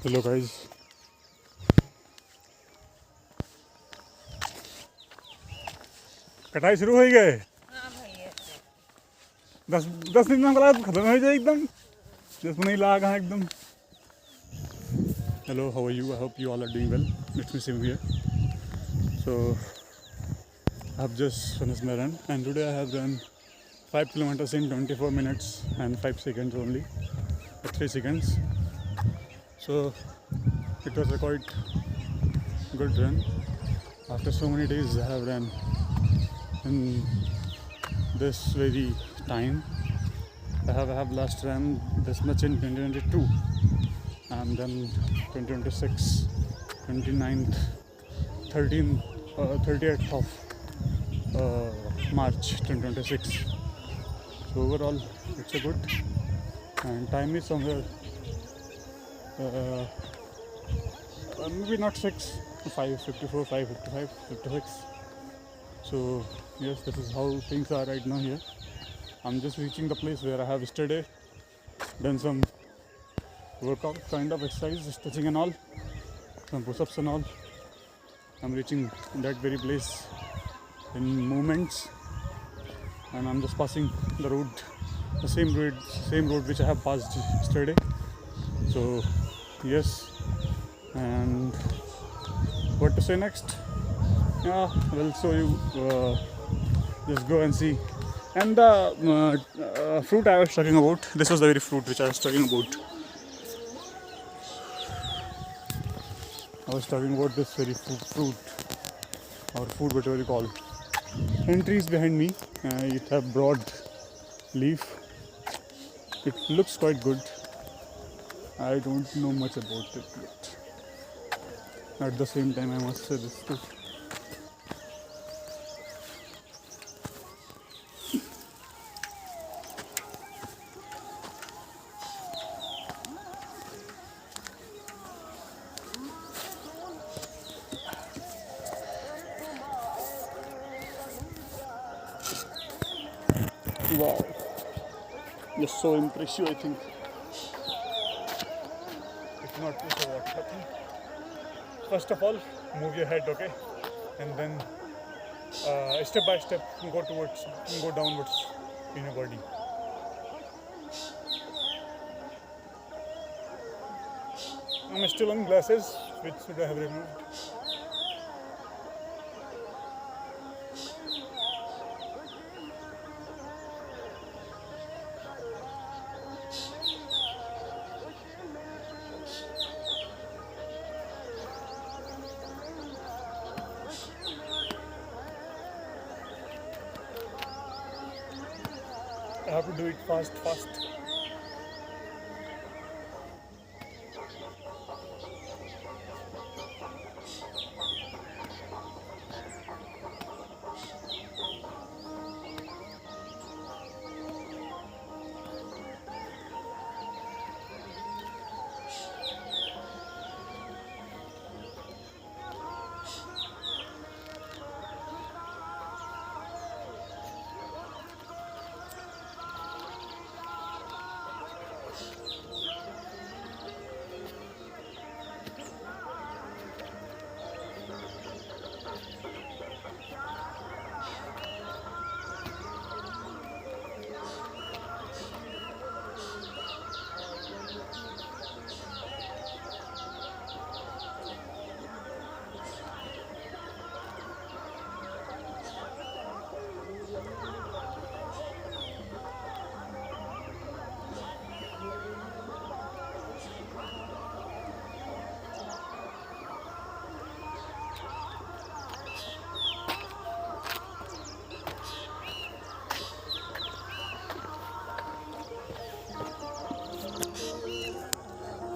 Hello guys, कटाई शुरू हो गए। हाँ भैया 10 दिन में हमको लगा खत्म हो जाए एकदम। 10 नहीं लगा कहाँ एकदम। Hello, how are you? I hope you all are doing well. It's me Sim here. So I have just finished my run, and today I have run 5 kilometers in 24 minutes and 5 seconds only, 3 seconds. So it was a quite good run. After so many days I have run in this very time. I have last run this much in 2022, and then 2026, 29th, 30th of March 2026. So overall it's a good, and time is somewhere maybe not 6, 5:54, 5:55, 56. So yes, this is how things are right now here. I'm just reaching the place where I have yesterday done some workout kind of exercise, stretching and all, some push-ups and all. I'm reaching that very place in moments, and I'm just passing the road, the same road which I have passed yesterday. So yes, and what to say next? Yeah, we'll show you. Just go and see. And the fruit I was talking about, this was the very fruit which I was talking about. I was talking about this very fruit or food, whatever you call. And trees behind me, it have broad leaf. It looks quite good. I don't know much about it yet. At the same time, I must say this too. Wow, just so impressive, I think. If not too, so what happened? First of all, move your head, okay, and then step by step go downwards in your body. I'm still on glasses, which should I have removed. I have to do it fast.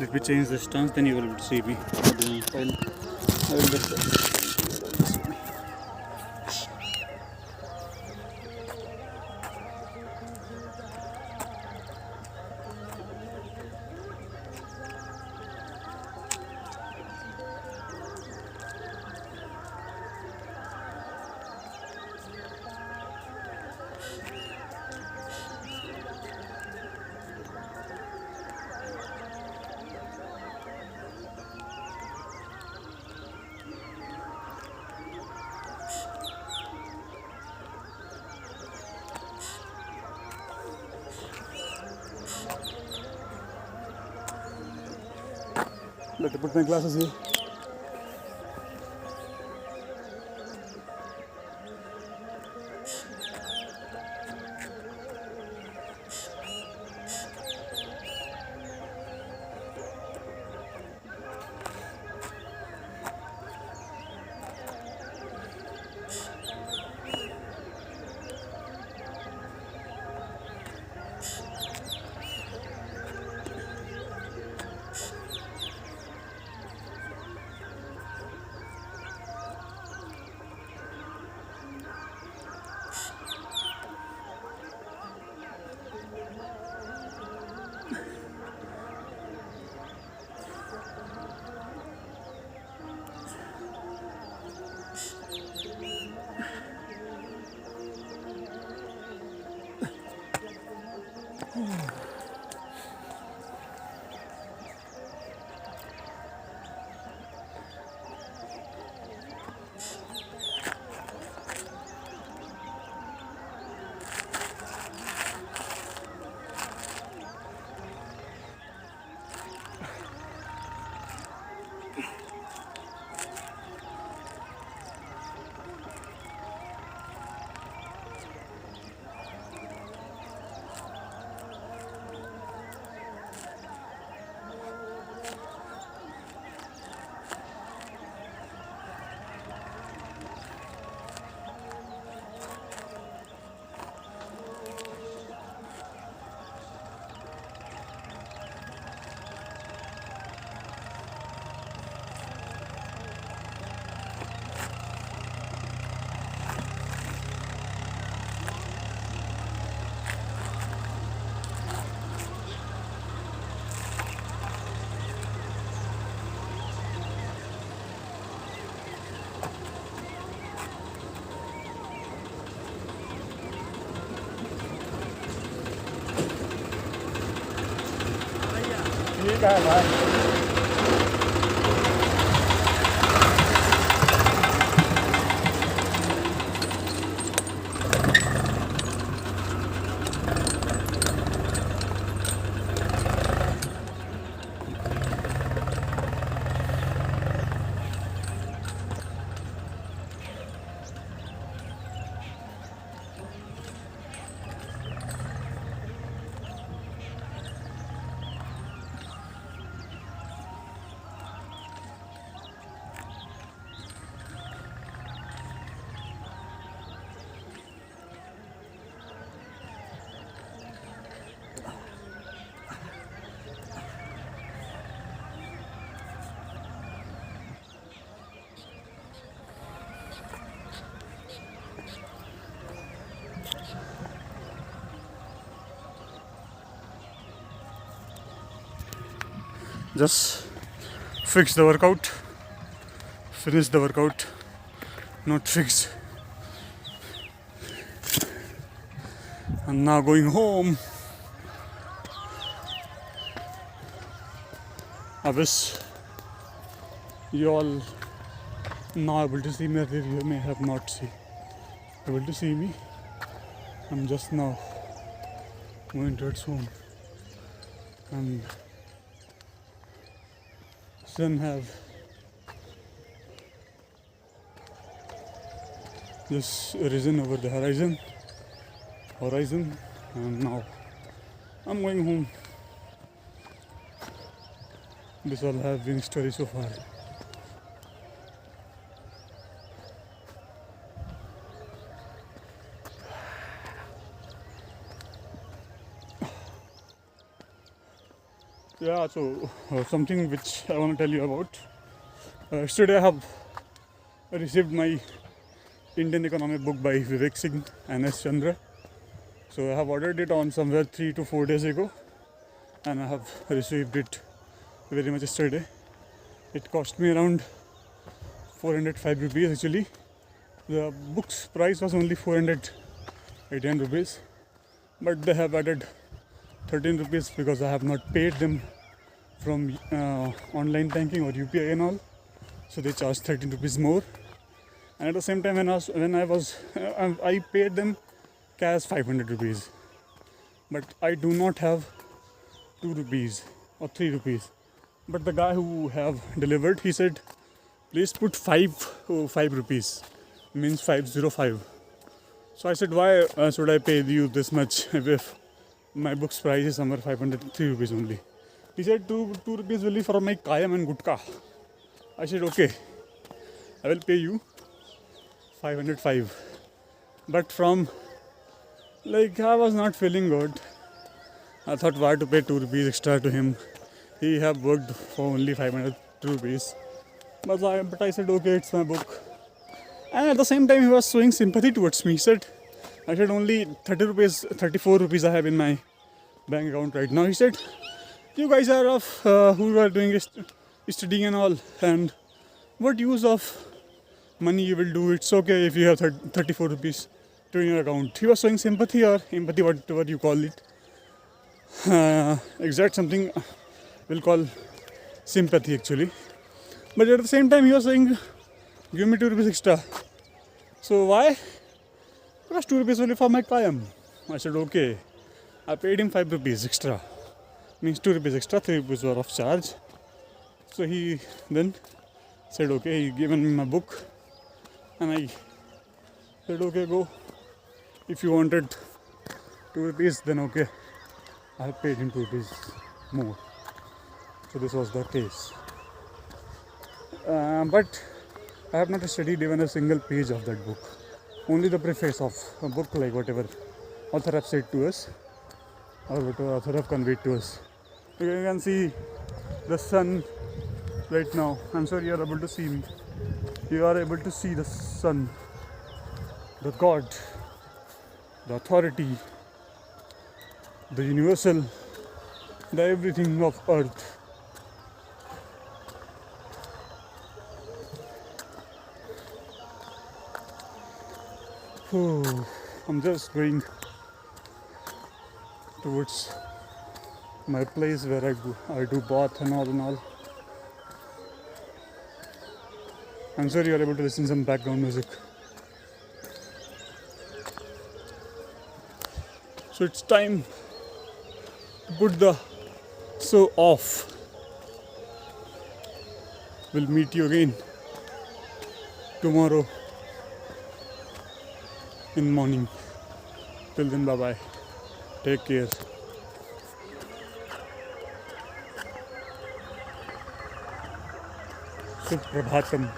Let me change the stance, then you will see me. I will just Let me put my glasses here. ठीक है भाई. Just fix the workout, finish the workout, not fix. And now going home. I wish you all now able to see me, or you may have not able to see me. I'm just now going towards home, and sun have just risen over the horizon, and now I'm going home. This all have been story so far. Yeah, so something which I want to tell you about. Yesterday I have received my Indian economy book by Vivek Singh and S. Chandra. So I have ordered it on somewhere 3 to 4 days ago, and I have received it very much yesterday. It cost me around 405 rupees actually. The book's price was only 489 rupees, but they have added 13 rupees because I have not paid them from online banking or UPI and all, so they charged 13 rupees more. And at the same time, I paid them cash 500 rupees, but I do not have 2 rupees or 3 rupees. But the guy who have delivered, he said, please put 5 rupees, means 505. So I said, why should I pay you this much if my book's price is somewhere 503 rupees only? He said, 2 rupees only for my kayam and gutka. I said, okay, I will pay you 505. But from, like, I was not feeling good. I thought, why to pay 2 rupees extra to him? He have worked for only 500 rupees. But I said, okay, it's my book. And at the same time, he was showing sympathy towards me. He said, I said, only 30 rupees, 34 rupees I have in my bank account right now. He said, you guys are who are doing studying and all. And what use of money you will do? It's okay if you have 34 rupees to your account. He was showing sympathy or empathy, whatever you call it. Exact something we'll call sympathy actually. But at the same time, he was saying, give me 2 rupees extra. So why? Because 2 rupees only for my kayam. I said, okay. I paid him 5 rupees extra. Means 2 rupees extra, 3 rupees were of charge. So he then said, okay, he given me my book. And I said, okay, go. If you wanted 2 rupees, then okay. I paid him 2 rupees more. So this was the case. But I have not studied even a single page of that book. Only the preface of a book, like whatever author have said to us or whatever author have conveyed to us. You can see the sun right now. I'm sure you are able to see me. You are able to see the sun, the God, the authority, the universal, the everything of earth. I'm just going towards my place where I do bath and all. I'm sure you are able to listen to some background music. So it's time to put the show off. We'll meet you again tomorrow in morning. Till then, bye bye. Take care. Subh Prabhatam.